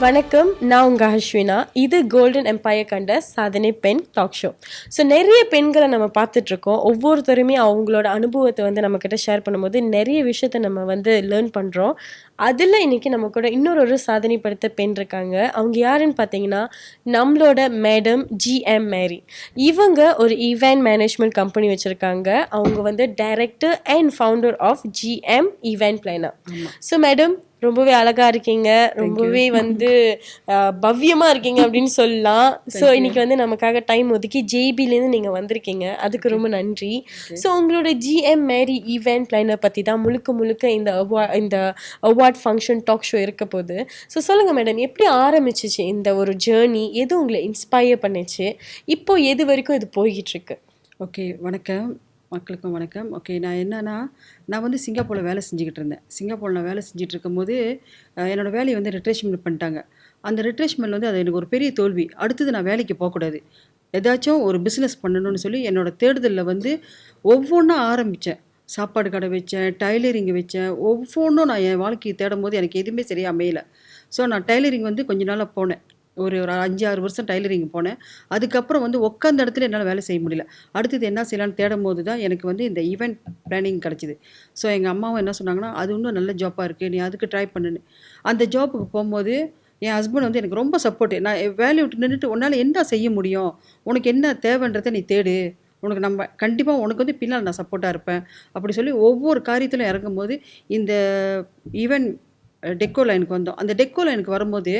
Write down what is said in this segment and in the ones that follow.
வணக்கம், நான் உங்கள் அஸ்வினா. இது கோல்டன் எம்பையர் கண்ட சாதனை பெண் டாக் ஷோ. ஸோ நிறைய பெண்களை நம்ம பார்த்துட்ருக்கோம். ஒவ்வொருத்தருமே அவங்களோட அனுபவத்தை வந்து நம்மக்கிட்ட ஷேர் பண்ணும்போது நிறைய விஷயத்த நம்ம வந்து லேர்ன் பண்ணுறோம். அதில் இன்றைக்கி நம்ம கூட இன்னொரு சாதனை படுத்த பெண் இருக்காங்க. அவங்க யாருன்னு பார்த்தீங்கன்னா நம்மளோட மேடம் GM மேரி. இவங்க ஒரு ஈவெண்ட் மேனேஜ்மெண்ட் கம்பெனி வச்சுருக்காங்க. அவங்க வந்து director and founder of GM event planner. So madam, ரொம்பவே அழகா இருக்கீங்க, ரொம்பவே வந்து பவ்யமா இருக்கீங்க அப்படின்னு சொல்லலாம். ஸோ இன்னைக்கு வந்து நமக்காக டைம் ஒதுக்கி JBலேருந்து நீங்கள் வந்திருக்கீங்க, அதுக்கு ரொம்ப நன்றி. ஸோ உங்களோட GM மேரி ஈவெண்ட் பிளானர் பற்றி தான் முழுக்க இந்த அவார்ட் ஃபங்க்ஷன் டாக் ஷோ இருக்க போகுது. ஸோ சொல்லுங்கள் மேடம், எப்படி ஆரம்பிச்சிச்சு இந்த ஒரு ஜேர்னி? எது உங்களை இன்ஸ்பயர் பண்ணிச்சு? இப்போ எது வரைக்கும் இது போய்கிட்டு இருக்கு? ஓகே, வணக்கம் மக்களுக்கும் வணக்கம். ஓகே, நான் வந்து சிங்கப்பூரில் வேலை செஞ்சுக்கிட்டு இருந்தேன். சிங்கப்பூரில் நான் வேலை செஞ்சுட்டு இருக்கும்போது என்னோடய வேலையை வந்து ரிட்ரேஷ்மெண்ட் பண்ணிட்டாங்க. அந்த ரிட்ரேஷ்மெண்ட் வந்து அது எனக்கு ஒரு பெரிய தோல்வி. அடுத்தது நான் வேலைக்கு போகக்கூடாது, ஏதாச்சும் ஒரு பிஸ்னஸ் பண்ணணும்னு சொல்லி என்னோடய தேடுதலில் வந்து ஒவ்வொன்றா ஆரம்பித்தேன். சாப்பாடு கடை வச்சேன், டைலரிங் வச்சேன். ஒவ்வொன்றும் நான் என் வாழ்க்கையை தேடும் போது எனக்கு எதுவுமே சரியாக அமையலை. ஸோ நான் டைலரிங் வந்து கொஞ்ச நாளாக போனேன். ஒரு 5-6 வருஷம் டைலரிங் போனேன். அதுக்கப்புறம் வந்து உட்காந்த இடத்துல என்னால் வேலை செய்ய முடியல. அடுத்தது என்ன செய்யலான்னு தேடும் போது தான் எனக்கு வந்து இந்த ஈவெண்ட் பிளானிங் கிடச்சிது. ஸோ எங்கள் அம்மாவும் என்ன சொன்னாங்கன்னா, அது இன்னும் நல்ல ஜாப்பாக இருக்குது, நீ அதுக்கு ட்ரை பண்ணுன்னு. அந்த ஜாப்புக்கு போகும்போது என் ஹஸ்பண்ட் வந்து எனக்கு ரொம்ப சப்போர்ட்டு. நான் வேலையை விட்டு நின்றுட்டு, உன்னால் என்ன செய்ய முடியும், உனக்கு என்ன தேவைன்றதை நீ தேடு, உனக்கு நம்ம கண்டிப்பாக உனக்கு வந்து பின்னால் நான் சப்போர்ட்டாக இருப்பேன் அப்படி சொல்லி ஒவ்வொரு காரியத்திலும் இறங்கும்போது இந்த ஈவெண்ட் டெக்கோ லைனுக்கு வந்தோம். அந்த டெக்கோ லைனுக்கு வரும்போது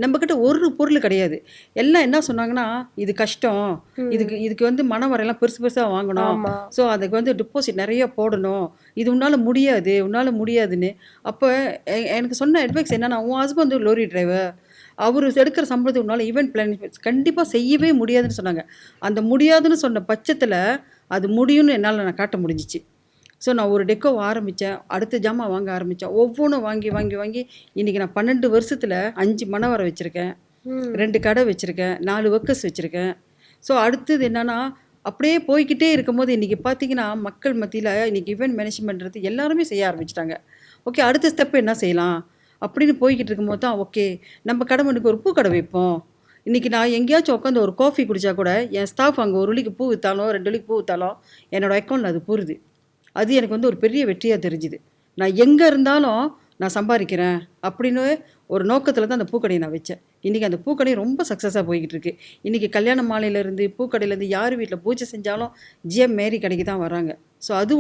நம்மக்கிட்ட ஒரு பொருள் கிடையாது. எல்லாம் என்ன சொன்னாங்கன்னா, இது கஷ்டம், இதுக்கு வந்து மணவரையெல்லாம் பெருசாக வாங்கணும், ஸோ அதுக்கு வந்து டிபாசிட் நிறைய போடணும், இது உன்னால் முடியாதுன்னு. அப்போ எனக்கு சொன்ன அட்வைஸ் என்னன்னா, உன் ஹஸ்பண்ட் வந்து லோரி டிரைவர், அவர் எடுக்கிற சம்பளத்துக்கு உன்னால் ஈவெண்ட் பிளான் கண்டிப்பாக செய்யவே முடியாதுன்னு சொன்னாங்க. அந்த முடியாதுன்னு சொன்ன பட்சத்தில் அது முடியும்னு என்னால் நான் காட்ட முடிஞ்சிச்சு. ஸோ நான் ஒரு டெக்கோ ஆரம்பித்தேன், அடுத்த ஜாமான் வாங்க ஆரம்பித்தேன். ஒவ்வொன்றும் வாங்கி இன்றைக்கி நான் 12 வருஷத்தில் 5 மணவரை வச்சுருக்கேன், 2 கடை வச்சுருக்கேன், 4 ஒர்க்கர்ஸ் வச்சுருக்கேன். ஸோ அடுத்தது என்னென்னா, அப்படியே போய்கிட்டே இருக்கும்போது இன்றைக்கி பார்த்திங்கன்னா மக்கள் மத்தியில் இன்றைக்கி ஈவெண்ட் மேனேஜ்மெண்ட்றது எல்லாருமே செய்ய ஆரம்பிச்சிட்டாங்க. ஓகே, அடுத்த ஸ்டெப்பு என்ன செய்யலாம் அப்படின்னு போய்கிட்டு இருக்கும்போது தான், ஓகே நம்ம கடை மணிக்கு ஒரு பூக்கடை வைப்போம். இன்றைக்கி நான் எங்கேயாச்சும் உட்காந்து ஒரு காஃபி குடித்தா கூட என் ஸ்டாஃப் அங்கே 1 வெள்ளிக்கு பூ விற்றாலும் 2 வெள்ளிக்கு பூ விற்றாலும் என்னோடய அக்கௌண்ட்டில் அது பூருது. அது எனக்கு வந்து ஒரு பெரிய வெற்றியாக தெரிஞ்சுது. நான் எங்கே இருந்தாலும் நான் சம்பாதிக்கிறேன் அப்படின்னு ஒரு நோக்கத்தில் தான் அந்த பூக்கடையை நான் வச்சேன். இன்றைக்கி அந்த பூக்கடை ரொம்ப சக்ஸஸாக போய்கிட்டு இருக்கு. இன்றைக்கி கல்யாண மாலையிலேருந்து பூக்கடையிலேருந்து யார் வீட்டில் பூஜை செஞ்சாலும் GM மேரி கடைக்கு தான் வராங்க. ஸோ அது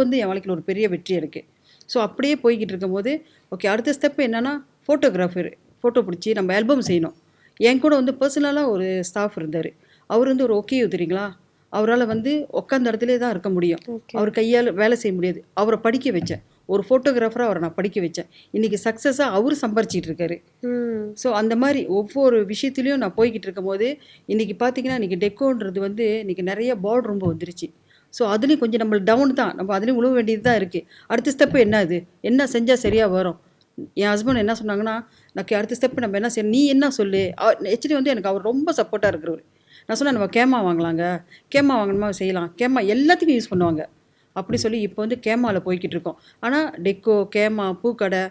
வந்து என் வாழ்க்கையில் ஒரு பெரிய வெற்றி இருக்குது. ஸோ அப்படியே போய்கிட்டு இருக்கும்போது, ஓகே அடுத்த ஸ்டெப்பு என்னென்னா, ஃபோட்டோ பிடிச்சி நம்ம ஆல்பம் செய்யணும். என் கூட வந்து பர்சனலாக ஒரு ஸ்டாஃப் இருந்தார். அவர் வந்து ஒரு ஓகே தெரியுங்களா, அவரால் வந்து உட்காந்த இடத்துல தான் இருக்க முடியும், அவர் கையால் வேலை செய்ய முடியாது. அவரை படிக்க வச்சேன், ஒரு ஃபோட்டோகிராஃபராக அவரை நான் படிக்க வச்சேன். இன்றைக்கி சக்ஸஸாக அவர் சம்பாரிச்சிட்டு இருக்காரு. ஸோ அந்த மாதிரி ஒவ்வொரு விஷயத்துலையும் நான் போய்கிட்டு இருக்கும் போது இன்றைக்கி பார்த்திங்கன்னா, இன்றைக்கி டெக்கோன்றது வந்து இன்றைக்கி நிறைய போர்டு ரொம்ப வந்துருச்சு. ஸோ அதுலேயும் கொஞ்சம் நம்மளுக்கு டவுன் தான், நம்ம அதுலேயும் உழவ வேண்டியது தான் இருக்குது. அடுத்த ஸ்டெப்பு என்ன செஞ்சால் சரியாக வரும். என் ஹஸ்பண்ட் என்ன சொன்னாங்கன்னா, நான் அடுத்த ஸ்டெப்பு நம்ம என்ன செய்யணும், நீ என்ன சொல்லு. ஆக்சுவலி வந்து எனக்கு அவர் ரொம்ப சப்போர்ட்டாக இருக்கிறவர். நான் சொன்னேன், நம்ம கேமா வாங்கலாங்க, கேமா வாங்கணுமா செய்யலாம், கேமா எல்லாத்துக்கும் யூஸ் பண்ணுவாங்க அப்படி சொல்லி இப்போ வந்து கேமாவில் போய்கிட்டு இருக்கோம். ஆனால் டெக்கோ, கேமா, பூக்கடை,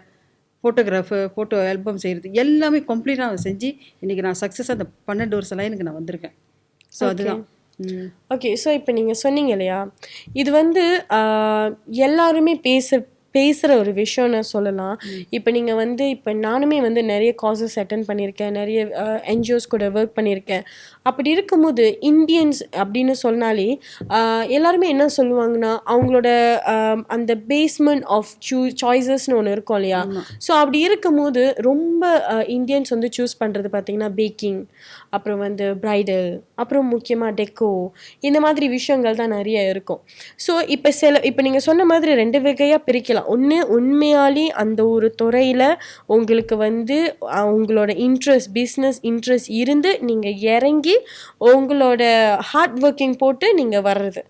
ஃபோட்டோகிராஃபு, ஃபோட்டோ ஆல்பம் செய்கிறது எல்லாமே கம்ப்ளீட்டாக செஞ்சு இன்றைக்கி நான் சக்ஸஸாக அந்த 12 வருஷ லைனுக்கு நான் வந்திருக்கேன். ஸோ அதுதான். ஓகே, ஸோ இப்போ நீங்கள் சொன்னீங்க இல்லையா, இது வந்து எல்லாருமே பேசுகிற ஒரு விஷயம்னு சொல்லலாம். இப்போ நீங்கள் வந்து நானுமே வந்து நிறைய காசஸ் அட்டென்ட் பண்ணியிருக்கேன், நிறைய NGOs கூட ஒர்க் பண்ணியிருக்கேன். அப்படி இருக்கும்போது இந்தியன்ஸ் அப்படின்னு சொன்னாலே எல்லாருமே என்ன சொல்லுவாங்கன்னா, அவங்களோட அந்த பேஸ்மெண்ட் ஆஃப் சாய்ஸஸ்னு ஒன்று இருக்கும் இல்லையா. ஸோ அப்படி இருக்கும்போது ரொம்ப இந்தியன்ஸ் வந்து சூஸ் பண்ணுறது பார்த்திங்கன்னா பேக்கிங், அப்புறம் வந்து ப்ரைடல், அப்புறம் முக்கியமாக டெக்கோ, இந்த மாதிரி விஷயங்கள் தான் நிறைய இருக்கும். ஸோ இப்போ நீங்கள் சொன்ன மாதிரி 2 வகையாக பிரிக்கலாம். ஒன்று, உண்மையாலே அந்த ஒரு துறையில் உங்களுக்கு வந்து உங்களோட பிஸ்னஸ் இன்ட்ரெஸ்ட் இருந்து நீங்கள் இறங்கி உங்களோட ஹார்ட் ஒர்க்கிங் போட்டு நீங்கள் வர்றது.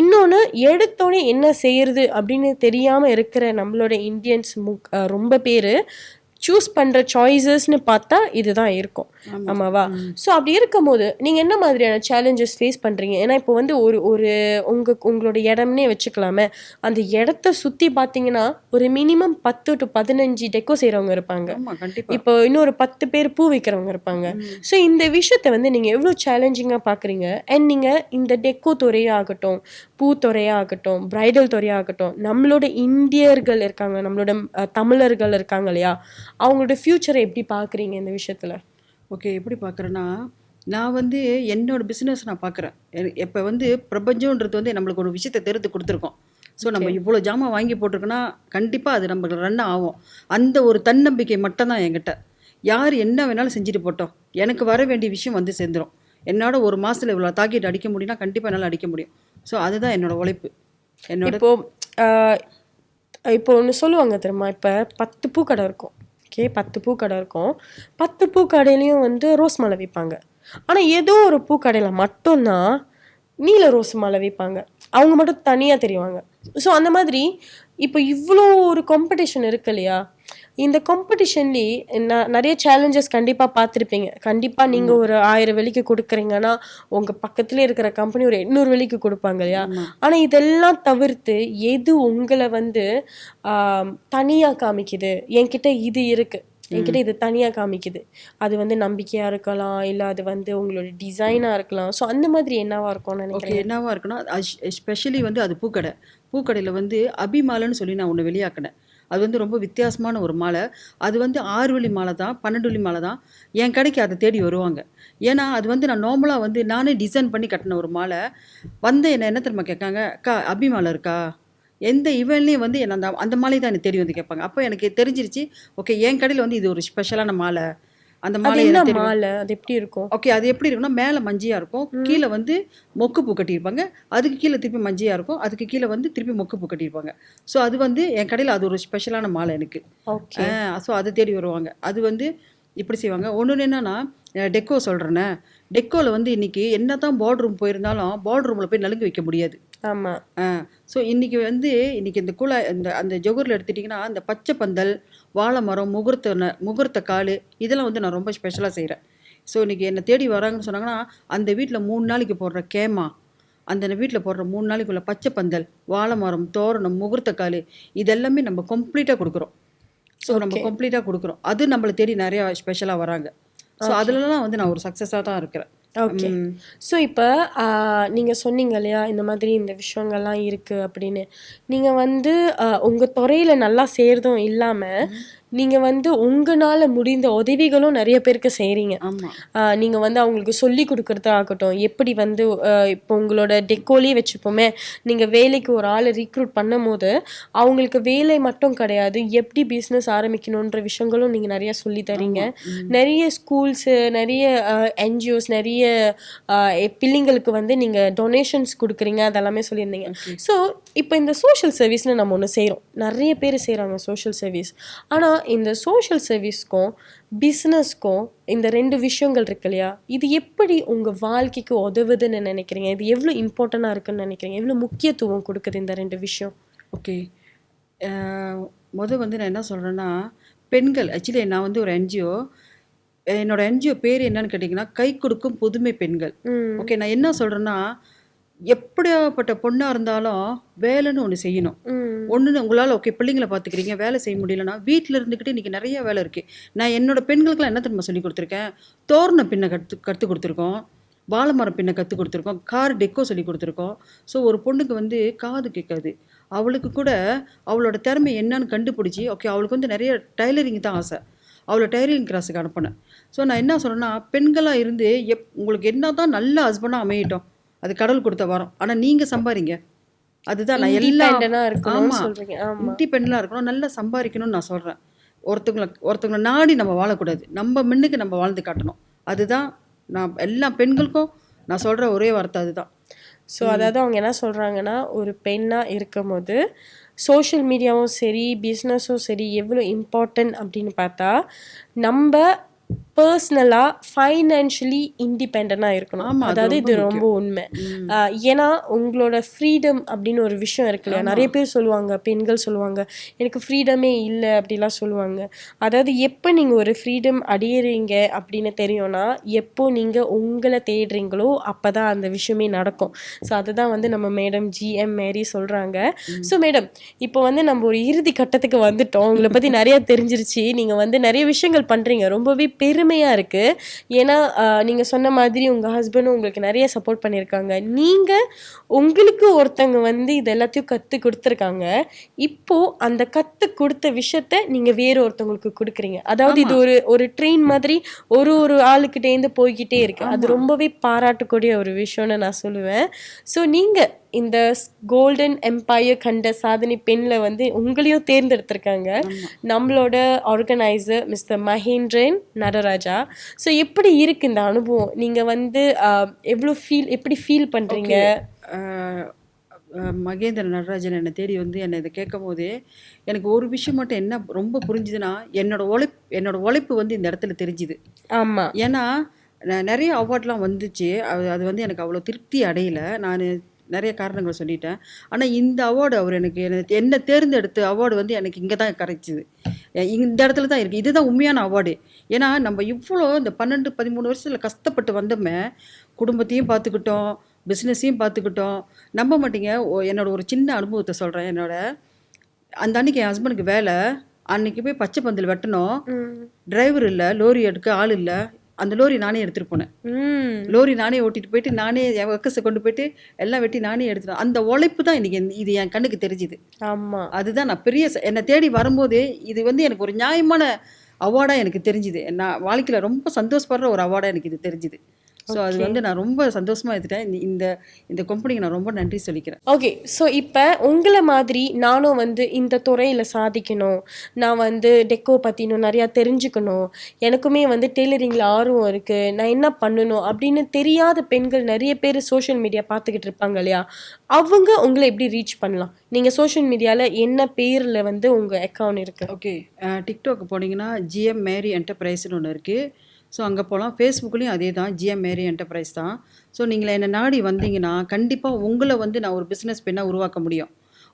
இன்னொன்று, எடுத்தோடனே என்ன செய்யறது அப்படின்னு தெரியாமல் இருக்கிற நம்மளோட இந்தியன்ஸ் ரொம்ப பேர் சூஸ் பண்ணுற சாய்ஸஸ்ன்னு பார்த்தா இதுதான் இருக்கும். ஆமாவா? ஸோ அப்படி இருக்கும்போது நீங்கள் என்ன மாதிரியான சேலஞ்சஸ் ஃபேஸ் பண்ணுறீங்க? ஏன்னா இப்போ வந்து ஒரு ஒரு உங்களோட இடம்னே வச்சுக்கலாமே, அந்த இடத்த சுற்றி பார்த்தீங்கன்னா ஒரு மினிமம் 10 to 15 டெக்கோ செய்கிறவங்க இருப்பாங்க. இப்போ இன்னொரு 10 பேர் பூ வைக்கிறவங்க இருப்பாங்க. ஸோ இந்த விஷயத்தை வந்து நீங்கள் எவ்வளோ சேலஞ்சிங்காக பார்க்குறீங்க? அண்ட் நீங்கள் இந்த டெக்கோ துறையாகட்டும், பூ துறையாகட்டும், பிரைடல் துறையாகட்டும், நம்மளோட இந்தியர்கள் இருக்காங்க, நம்மளோட தமிழர்கள் இருக்காங்க இல்லையா, அவங்களோட ஃப்யூச்சரை எப்படி பார்க்குறீங்க இந்த விஷயத்தில்? ஓகே, எப்படி பார்க்குறேன்னா, நான் வந்து என்னோட பிஸ்னஸ் நான் பார்க்குறேன். இப்போ வந்து பிரபஞ்சம்ன்றது வந்து நம்மளுக்கு ஒரு விஷயத்தை தெரிந்து கொடுத்துருக்கோம். ஸோ நம்ம இவ்வளோ ஜாமான் வாங்கி போட்டிருக்கோன்னா கண்டிப்பாக அது நம்மளுக்கு ரன் ஆகும். அந்த ஒரு தன்னம்பிக்கை மட்டும்தான் என்கிட்ட. யார் என்ன வேணாலும் செஞ்சுட்டு போட்டோம், எனக்கு வர வேண்டிய விஷயம் வந்து சேர்ந்துடும். என்னோட ஒரு மாதத்தில் இவ்வளோ தாக்கிட்டு அடிக்க முடியும்னா கண்டிப்பாக என்னால் அடிக்க முடியும். ஸோ அதுதான் என்னோட உழைப்பு. இப்போ ஒன்று சொல்லுவாங்க தெரியுமா, இப்போ 10 பூக்கடை இருக்கும். ஓகே, 10 பூக்கடை இருக்கும். 10 பூக்கடையிலையும் வந்து ரோஸ் மாலை விற்பாங்க. ஆனால் ஏதோ ஒரு பூக்கடையில் மட்டும்தான் நீல ரோஸ் மாலை விற்பாங்க. அவங்க மட்டும் தனியாக தெரிவாங்க. ஸோ அந்த மாதிரி இப்போ இவ்வளோ ஒரு காம்படிஷன் இருக்கு இல்லையா, இந்த காம்படிஷன்லேயே நிறைய சேலஞ்சஸ் கண்டிப்பாக பார்த்துருப்பீங்க. கண்டிப்பாக நீங்கள் ஒரு 1000 வெள்ளிக்கு கொடுக்குறீங்கன்னா உங்கள் பக்கத்துலேயே இருக்கிற கம்பெனி ஒரு 800 வெள்ளிக்கு கொடுப்பாங்க இல்லையா. ஆனால் இதெல்லாம் தவிர்த்து எது உங்களை வந்து தனியாக காமிக்குது, என்கிட்ட இது இருக்குது, என்கிட்ட இது தனியாக காமிக்குது, அது வந்து நம்பிக்கையாக இருக்கலாம், இல்லை அது வந்து உங்களோட டிசைனாக இருக்கலாம். ஸோ அந்த மாதிரி என்னவா இருக்கும்னு நினைக்கிறேன். என்னவா இருக்குன்னா, எஸ்பெஷலி வந்து அது பூக்கடை. பூக்கடையில் வந்து அபிமாலைன்னு சொல்லி நான் ஒன்று வெளியாக்கினேன். அது வந்து ரொம்ப வித்தியாசமான ஒரு மாலை. அது வந்து 6 வெள்ளி மாலை தான், 12 வெள்ளி மாலை தான். என் கடைக்கு அதை தேடி வருவாங்க. ஏன்னா அது வந்து நான் நார்மலாக வந்து நானே டிசைன் பண்ணி கட்டின ஒரு மாலை. வந்து என்ன தெரியுமா கேட்காங்க, அக்கா அபி மாலை இருக்கா? எந்த ஈவெண்ட்லேயும் வந்து என்ன அந்த அந்த மாலை தான் எனக்கு தேடி வந்து கேட்பாங்க. அப்போ எனக்கு தெரிஞ்சிருச்சு, ஓகே என் கடையில் வந்து இது ஒரு ஸ்பெஷலான மாலை. அந்த மாலை மாலை அது எப்படி இருக்கும்? ஓகே, அது எப்படி இருக்குன்னா, மேலே மஞ்சியாக இருக்கும், கீழே வந்து மொக்கு பூ கட்டியிருப்பாங்க, அதுக்கு கீழே திருப்பி மஞ்சியாக இருக்கும், அதுக்கு கீழே வந்து திருப்பி மொக்கு பூ கட்டியிருப்பாங்க. ஸோ அது வந்து என் கடையில் அது ஒரு ஸ்பெஷலான மாலை எனக்கு. ஓகே. ஸோ அது தேடி வருவாங்க. அது வந்து இப்படி செய்வாங்க. ஒன்று என்னன்னா, டெக்கோ சொல்கிறேன்னே, டெக்கோவில் வந்து இன்றைக்கி என்ன தான் போர்ட் ரூம் போயிருந்தாலும் போர்ட் ரூமில் போய் நலுங்கு வைக்க முடியாது. ஆமாம். ஸோ இன்றைக்கி இந்த அந்த ஜொகூரில் எடுத்துட்டிங்கன்னா, அந்த பச்சை பந்தல், வாழை மரம், முகூர்த்த கால், இதெல்லாம் வந்து நான் ரொம்ப ஸ்பெஷலாக செய்கிறேன். ஸோ இன்றைக்கி என்னை தேடி வராங்கன்னு சொன்னாங்கன்னா, அந்த வீட்டில் 3 நாளைக்கு போடுற கேமா, அந்த வீட்டில் போடுற 3 நாளைக்குள்ள பச்சை பந்தல், வாழை மரம், தோரணம், முகூர்த்த கால், இதெல்லாமே நம்ம கம்ப்ளீட்டாக கொடுக்குறோம். ஸோ நம்ம கம்ப்ளீட்டாக கொடுக்குறோம். அது நம்மளை தேடி நிறையா ஸ்பெஷலாக வராங்க. ஸோ அதுலலாம் வந்து நான் ஒரு சக்ஸஸாக தான் இருக்கிறேன். ஓகே. ஸோ இப்போ நீங்கள் சொன்னீங்க இல்லையா, இந்த மாதிரி இந்த விஷயங்கள்லாம் இருக்குது அப்படின்னு. நீங்கள் வந்து உங்கள் துறையில் நல்லா செய்கிறதும் இல்லாமல் நீங்கள் வந்து உங்களால் முடிந்த உதவிகளும் நிறைய பேருக்கு செய்கிறீங்க. நீங்கள் வந்து அவங்களுக்கு சொல்லி கொடுக்குறதா ஆகட்டும், எப்படி வந்து இப்போ உங்களோட டெக்கோலே வச்சுப்போமே, நீங்கள் வேலைக்கு ஒரு ஆளை ரீக்ரூட் பண்ணும் போது அவங்களுக்கு வேலை மட்டும் கிடையாது, எப்படி பிஸ்னஸ் ஆரம்பிக்கணுன்ற விஷயங்களும் நீங்கள் நிறைய சொல்லி தரீங்க. நிறைய ஸ்கூல்ஸு, நிறைய என்ஜிஓஸ், நிறைய பிள்ளைங்களுக்கு வந்து நீங்கள் டொனேஷன்ஸ் கொடுக்குறீங்க, அதெல்லாமே சொல்லியிருந்தீங்க. ஸோ இப்போ இந்த சோஷியல் சர்வீஸ்னு நம்ம ஒன்று செய்கிறோம், நிறைய பேர் செய்கிறாங்க சோஷியல் சர்வீஸ். ஆனால் இந்த சோஷியல் சர்வீஸ்க்கும் பிஸ்னஸ்க்கும் இந்த 2 விஷயங்கள் இருக்கு இல்லையா, இது எப்படி உங்கள் வாழ்க்கைக்கு உதவுதுன்னு நினைக்கிறீங்க? இது எவ்வளோ இம்பார்ட்டண்ட்டாக இருக்குன்னு நினைக்கிறீங்க? எவ்வளோ முக்கியத்துவம் கொடுக்குது இந்த 2 விஷயம்? ஓகே, வந்து நான் என்ன சொல்கிறேன்னா, பெண்கள் ஆக்சுவலி நான் வந்து ஒரு என்ஜிஓ, என்னோட என்ஜிஓ பேர் என்னன்னு கேட்டிங்கன்னா, கை கொடுக்கும் புதுமை பெண்கள். ஓகே, நான் என்ன சொல்கிறேன்னா, எப்படியாப்பட்ட பொண்ணாக இருந்தாலும் வேலைன்னு ஒன்று செய்யணும். ஒன்று உங்களால் ஓகே பிள்ளைங்களை பார்த்துக்கிறீங்க, வேலை செய்ய முடியலன்னா வீட்டில் இருந்துக்கிட்டு இன்றைக்கி நிறைய வேலை இருக்குது. நான் என்னோட பெண்களுக்கெல்லாம் என்ன தெரியுமா சொல்லி கொடுத்துருக்கேன், தோரணம் பின்ன கற்றுக் கொடுத்துருக்கோம், வாழை மரம் பின்ன கற்றுக் கொடுத்துருக்கோம், கார் டெக்கோ சொல்லி கொடுத்துருக்கோம். ஸோ ஒரு பொண்ணுக்கு வந்து காது கேட்காது, அவளுக்கு கூட அவளோட திறமை என்னன்னு கண்டுபிடிச்சி, ஓகே அவளுக்கு வந்து நிறைய டைலரிங் தான் ஆசை, அவளை டைலரிங் கிளாஸுக்கு அனுப்பினேன். ஸோ நான் என்ன சொல்கிறேன்னா, பெண்களாக இருந்து உங்களுக்கு என்ன தான் நல்ல ஹஸ்பண்டாக அமையட்டும், அது கடவுள் கொடுத்த வரோம், ஆனால் நீங்கள் சம்பாதிங்க. அதுதான் நான் எல்லாம் இண்டிபெண்டண்டாக இருக்கணும், நல்லா சம்பாதிக்கணும்னு நான் சொல்கிறேன். ஒருத்தவங்களை நாடி நம்ம வாழக்கூடாது, நம்ம முன்னுக்கு நம்ம வாழ்ந்து காட்டணும். அதுதான் நான் எல்லா பெண்களுக்கும் நான் சொல்கிற ஒரே வார்த்தை அதுதான். ஸோ அதாவது அவங்க என்ன சொல்கிறாங்கன்னா, ஒரு பெண்ணாக இருக்கும் போது சோஷியல் மீடியாவும் சரி பிஸ்னஸும் சரி எவ்வளோ இம்பார்ட்டன்ட் அப்படின்னு பார்த்தா, நம்ம பர்சனலா ஃபைனான்ஷியலி இண்டிபெண்டா இருக்கணும். ஆமா, அது அதாவது ரொம்ப இது முக்கியம். ரொம்ப உண்மை. ஏன்னா உங்களோட ஃப்ரீடம் அப்படின்னு ஒரு விஷயம் இருக்கு இல்லையா, நிறைய பேர் சொல்லுவாங்க, பெண்கள் சொல்லுவாங்க எனக்கு ஃப்ரீடமே இல்லை அப்படிலாம் சொல்லுவாங்க. அதாவது எப்போ நீங்க ஒரு ஃப்ரீடம் அடையிறீங்க அப்படின்னு தெரியும்னா, எப்போ நீங்க உங்களை தேடுறீங்களோ அப்பதான் அந்த விஷயமே நடக்கும். ஸோ அதுதான் வந்து நம்ம மேடம் ஜிஎம் மேரி சொல்றாங்க. ஸோ மேடம், இப்போ வந்து நம்ம ஒரு இறுதி கட்டத்துக்கு வந்துட்டோம். உங்களை பத்தி நிறைய தெரிஞ்சிருச்சு. நீங்க வந்து நிறைய விஷயங்கள் பண்றீங்க, ரொம்பவே பெருமையா இருக்கு. ஏன்னா நீங்க சொன்ன மாதிரி உங்க ஹஸ்பண்டும் உங்களுக்கு நிறைய சப்போர்ட் பண்ணியிருக்காங்க. நீங்க உங்களுக்கு ஒருத்தவங்க வந்து இது எல்லாத்தையும் கத்து கொடுத்துருக்காங்க. இப்போ அந்த கத்து கொடுத்த விஷயத்த நீங்க வேற ஒருத்தவங்களுக்கு கொடுக்குறீங்க. அதாவது இது ஒரு ஒரு ட்ரெயின் மாதிரி ஒரு ஒரு ஆளுக்கிட்டேருந்து போய்கிட்டே இருக்கு. அது ரொம்பவே பாராட்டக்கூடிய ஒரு விஷயம்னு நான் சொல்லுவேன். ஸோ நீங்க இந்த கோல்டன் எம்பையர் கண்ட சாதனை பெண்ல வந்து உங்களையும் தேர்ந்தெடுத்திருக்காங்க நம்மளோட organiser mister Mahendran Nataraja. So எப்படி இருக்கு இந்த அனுபவம்? நீங்க வந்து எப்படி ஃபீல் பண்றீங்க? மகேந்திரன் நடராஜன் என்னை தேடி வந்து என்னை இதை கேட்கும் போதே எனக்கு ஒரு விஷயம் மட்டும் என்ன ரொம்ப புரிஞ்சுதுன்னா, என்னோட உழைப்பு வந்து இந்த இடத்துல தெரிஞ்சுது. ஆமா. ஏன்னா நிறைய அவார்ட்லாம் வந்துச்சு. அது வந்து எனக்கு அவ்வளோ திருப்தி அடையல. நான் நிறைய காரணங்கள் சொல்லிட்டேன். ஆனால் இந்த அவார்டு அவர் என்ன தேர்ந்தெடுத்த அவார்டு வந்து எனக்கு இங்கே தான் கிடைச்சிது. இந்த இடத்துல தான் இருக்குது. இதுதான் உண்மையான அவார்டு. ஏன்னா நம்ம இவ்வளோ இந்த 12-13 வருஷத்தில் கஷ்டப்பட்டு வந்தோமே, குடும்பத்தையும் பார்த்துக்கிட்டோம், பிஸ்னஸையும் பார்த்துக்கிட்டோம். நம்ப மாட்டீங்க, என்னோட ஒரு சின்ன அனுபவத்தை சொல்கிறேன். அந்த அன்னைக்கு என் ஹஸ்பண்டுக்கு வேலை. அன்னைக்கு போய் பச்சை பந்தல் வெட்டணும். டிரைவர் இல்லை, லோரி எடுக்க ஆள் இல்லை. அந்த லோரி நானே எடுத்துகிட்டு போனேன். லோரி நானே ஓட்டிட்டு போயிட்டு நானே என் ஒர்க்கர்ஸை கொண்டு போயிட்டு எல்லாம் வெட்டி நானே எடுத்துட்டேன். அந்த உழைப்பு தான் இன்னைக்கு இது என் கண்ணுக்கு தெரிஞ்சுது. ஆமா. அதுதான் நான் என்னை தேடி வரும்போது இது வந்து எனக்கு ஒரு நியாயமான அவார்டாக எனக்கு தெரிஞ்சுது. நான் வாழ்க்கையில் ரொம்ப சந்தோஷப்படுற ஒரு அவார்டாக எனக்கு இது தெரிஞ்சுது. ஸோ அது வந்து நான் ரொம்ப சந்தோஷமாக எடுத்துட்டேன். இந்த கம்பெனிக்கு நான் ரொம்ப நன்றி சொல்லிக்கிறேன். ஓகே. ஸோ இப்போ உங்களை மாதிரி நானும் வந்து இந்த துறையில் சாதிக்கணும், நான் வந்து டெக்கோ பற்றி இன்னும் நிறையா தெரிஞ்சுக்கணும், எனக்குமே வந்து டெய்லரிங்கில் ஆர்வம் இருக்குது, நான் என்ன பண்ணணும் அப்படின்னு தெரியாத பெண்கள் நிறைய பேர் சோஷியல் மீடியா பார்த்துக்கிட்டு இருப்பாங்க இல்லையா, அவங்க உங்களை எப்படி ரீச் பண்ணலாம்? நீங்கள் சோஷியல் மீடியாவில் என்ன பேரில் வந்து உங்கள் அக்கௌண்ட் இருக்குது? ஓகே, டிக்டாக் போனீங்கன்னா ஜிஎம் மேரி என்டர்பிரைஸ்னு ஒன்று இருக்குது. ஸோ அங்கே போகலாம். ஃபேஸ்புக்லேயும் அதே தான், ஜிஎம் மேரி என்டர்பிரைஸ் தான். ஸோ நீங்கள் என்னை நாடி வந்தீங்கன்னா கண்டிப்பாக உங்களை வந்து நான் ஒரு பிஸ்னஸ் பெண்ணாக உருவாக்க முடியும்.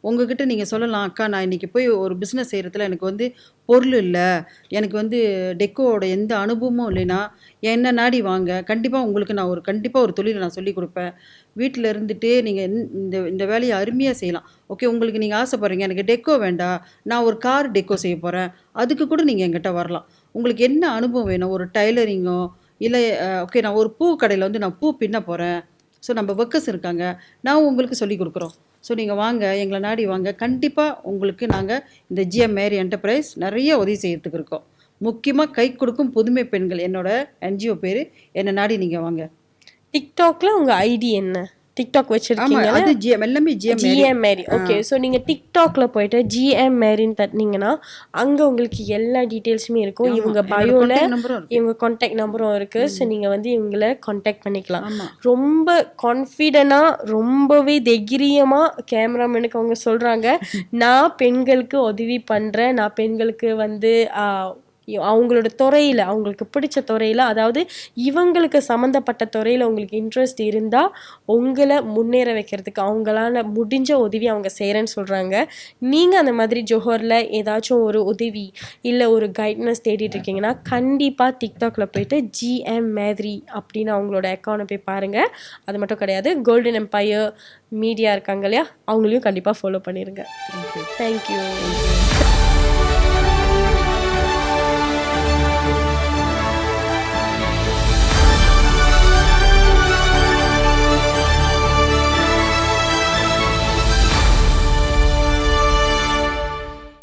உங்ககிட்ட நீங்கள் சொல்லலாம், அக்கா நான் இன்றைக்கி போய் ஒரு பிஸ்னஸ் செய்கிறதுல எனக்கு வந்து பொருள் இல்லை, எனக்கு வந்து டெக்கோவோட எந்த அனுபவமும் இல்லைன்னா என்னை நாடி வாங்க. கண்டிப்பாக உங்களுக்கு நான் கண்டிப்பாக ஒரு தொழிலை நான் சொல்லிக் கொடுப்பேன். வீட்டில் இருந்துகிட்டே நீங்கள் இந்த வேலையை அருமையாக செய்யலாம். ஓகே, உங்களுக்கு நீங்கள் ஆசைப்பட்றீங்க எனக்கு டெக்கோ வேண்டாம், நான் ஒரு கார் டெக்கோ செய்ய போகிறேன், அதுக்கு கூட நீங்கள் என்கிட்ட வரலாம். உங்களுக்கு என்ன அனுபவம் வேணும், ஒரு டைலரிங்கோ இல்லை ஓகே நான் ஒரு பூ கடையில் வந்து நான் பூ பின்ன போகிறேன், ஸோ நம்ம ஒர்க்கர்ஸ் இருக்காங்க, நான் உங்களுக்கு சொல்லிக் கொடுக்குறோம். ஸோ நீங்கள் வாங்க, எங்களை நாடி வாங்க. கண்டிப்பாக உங்களுக்கு நாங்கள் இந்த ஜிஎம் மேரி என்டர்பிரைஸ் நிறைய உதவி செய்யறதுக்கு இருக்கோம். முக்கியமாக கை கொடுக்கும் புதுமை பெண்கள் என்னோட என்ஜிஓ பேர். என்னை நாடி நீங்கள் வாங்க. டிக்டாக்ல உங்கள் ஐடி என்ன? டிக்டாக் வச்சிருக்கீங்க? அது ஜிஎம், எல்லாமே ஜிஎம் மேரி. ஓகே. ஸோ நீங்கள் டிக்டாக்ல போயிட்டு ஜிஎம் மேரின்னு தட்டினீங்கன்னா அங்கே உங்களுக்கு எல்லா டீட்டெயில்ஸுமே இருக்கும். இவங்க பயோல இவங்க கான்டாக்ட் நம்பரும் இருக்குது. ஸோ நீங்கள் வந்து இவங்களை கான்டாக்ட் பண்ணிக்கலாம். ரொம்ப கான்ஃபிடென்ட்டாக ரொம்பவே தைரியமாக கேமராமேனுக்கு அவங்க சொல்கிறாங்க, நான் பெண்களுக்கு உதவி பண்ணுறேன், நான் பெண்களுக்கு வந்து அவங்களோட துறையில் அவங்களுக்கு பிடிச்ச துறையில், அதாவது இவங்களுக்கு சம்மந்தப்பட்ட துறையில் உங்களுக்கு இன்ட்ரெஸ்ட் இருந்தால் உங்களை முன்னேற வைக்கிறதுக்கு அவங்களால முடிஞ்ச உதவி அவங்க செய்கிறேன்னு சொல்கிறாங்க. நீங்கள் அந்த மாதிரி ஜோஹரில் ஏதாச்சும் ஒரு உதவி இல்லை ஒரு கைட்னஸ் தேடிட்டு இருக்கீங்கன்னா கண்டிப்பாக டிக்டாக்ல போயிட்டு ஜிஎம் மேரி அப்படின்னு அவங்களோட அக்கௌண்ட்டை போய் பாருங்கள். அது மட்டும் கிடையாது, கோல்டன் எம்பையர் மீடியா இருக்காங்க இல்லையா, அவங்களையும் கண்டிப்பாக ஃபாலோ பண்ணிடுங்க. தேங்க்யூ.